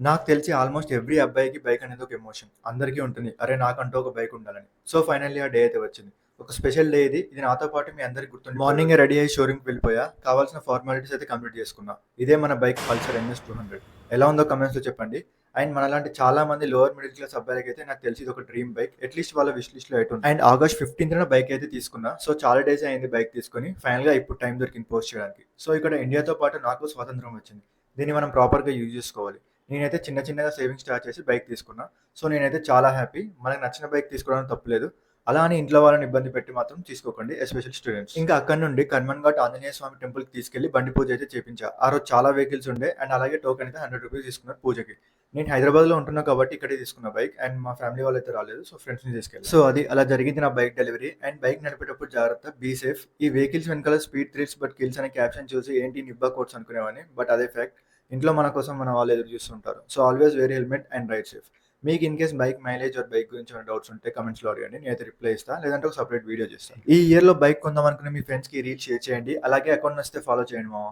నాకు తెలిసి almost every అబ్బాయికి బైక్ అనేది ఒక ఎమోషన్. అందరికీ ఉంటుంది. అరే! నాకంటూ ఒక బైక్ ఉండాలని. సో, ఫైనల్లీ ఆ డే అయితే వచ్చింది. ఒక స్పెషల్ డే ఇది. ఇది నాతో పాటు మీ అందరికి గుర్తుండి మార్నింగే రెడీ అయ్యి షోరూమ్‌కి వెళ్ళిపోయా. కావాల్సిన ఫార్మాలిటీస్ అయితే కంప్లీట్ చేసుకున్నా. ఇదే మన బైక్ పల్సర్ ఎన్ఎస్ 200. ఎలా ఉందో కామెంట్స్‌లో చెప్పండి. అండ్ మనలాంటి చాలా మంది లోవర్ మిడిల్ క్లాస్ అబ్బాయిలకైతే నాకు తెలిసి ఇదొక డ్రీమ్ బైక్. అట్‌లీస్ట్ వాళ్ళ విష్ లిస్ట్‌లో అయితే ఉంది. అండ్ ఆగస్ట్ 15న బైక్ అయితే తీసుకున్నా. సో, చాలా డేసే అయింది బైక్ తీసుకొని. ఫైనల్‌గా ఇప్పుడు టైం దొరికింది పోస్ట్ చేయడానికి. సో, ఇక్కడ ఇండియాతో పాటు నాకు స్వాతంత్రం వచ్చింది. దీన్ని మనం ప్రాపర్‌గా యూజ్ చేసుకోవాలి. నేనైతే చిన్న చిన్నగా సేవింగ్స్ స్టార్ట్ చేసి బైక్ తీసుకున్నా. సో, నేనైతే చాలా హ్యాపీ. మనకు నచ్చిన బైక్ తీసుకోవడంలో తప్పు లేదు. అలా అని ఇంట్లో వాళ్ళని ఇబ్బంది పెట్టి మాత్రం తీసుకోకండి. Especially students. ఇంకా అక్కడి నుండి కన్మన్ ఘాట్ ఆంజనేయ స్వామి టెంపుల్‌కి తీసుకెళ్ళి బండి పూజ అయితే చేపించా. ఆ రోజు చాలా వెహికల్స్ ఉండే అండ్ అలాగే టోకెన్ అయితే రూ. 100 తీసుకున్నారు పూజకి. నేను హైదరాబాద్‌లో ఉంటున్నా కాబట్టి ఇక్కడే తీసుకున్నా బైక్. అండ్ మా ఫ్యామిలీ వాళ్ళైతే రాలేదు. సో, ఫ్రెండ్స్‌ని తీసుకెళ్ళా. సో, అది అలా జరిగింది నా బైక్ డెలివరీ. అండ్ బైక్ నడిపేటప్పుడు జాగ్రత్త. Be safe. ఈ వెహికల్స్ వెనకాల స్పీడ్ థ్రిల్స్ బట్ కిల్స్ అనే క్యాప్షన్ చూసి ఏంటి నిబ్బా కోట్స్ అనుకునేవాడిని. బట్ అదే ఫ్యాక్ట్. ఇంట్లో మన కోసం మన వాళ్ళు ఎదురు చూస్తుంటారు. So, always wear helmet and ride safe. మీకు in case bike mileage or bike గురించి ఏమైనా డౌట్స్ ఉంటే కామెంట్స్‌లో అడగండి. నేనైతే రిప్లై ఇస్తా. లేదంటే ఒక సెపరేట్ వీడియో చేస్తా. ఈ ఇయర్‌లో బైక్ కొందామనుకునే మీ ఫ్రెండ్స్‌కి ఈ రీల్ షేర్ చేయండి. అలాగే అకౌంట్ నచ్చితే ఫాలో చేయండి మామ.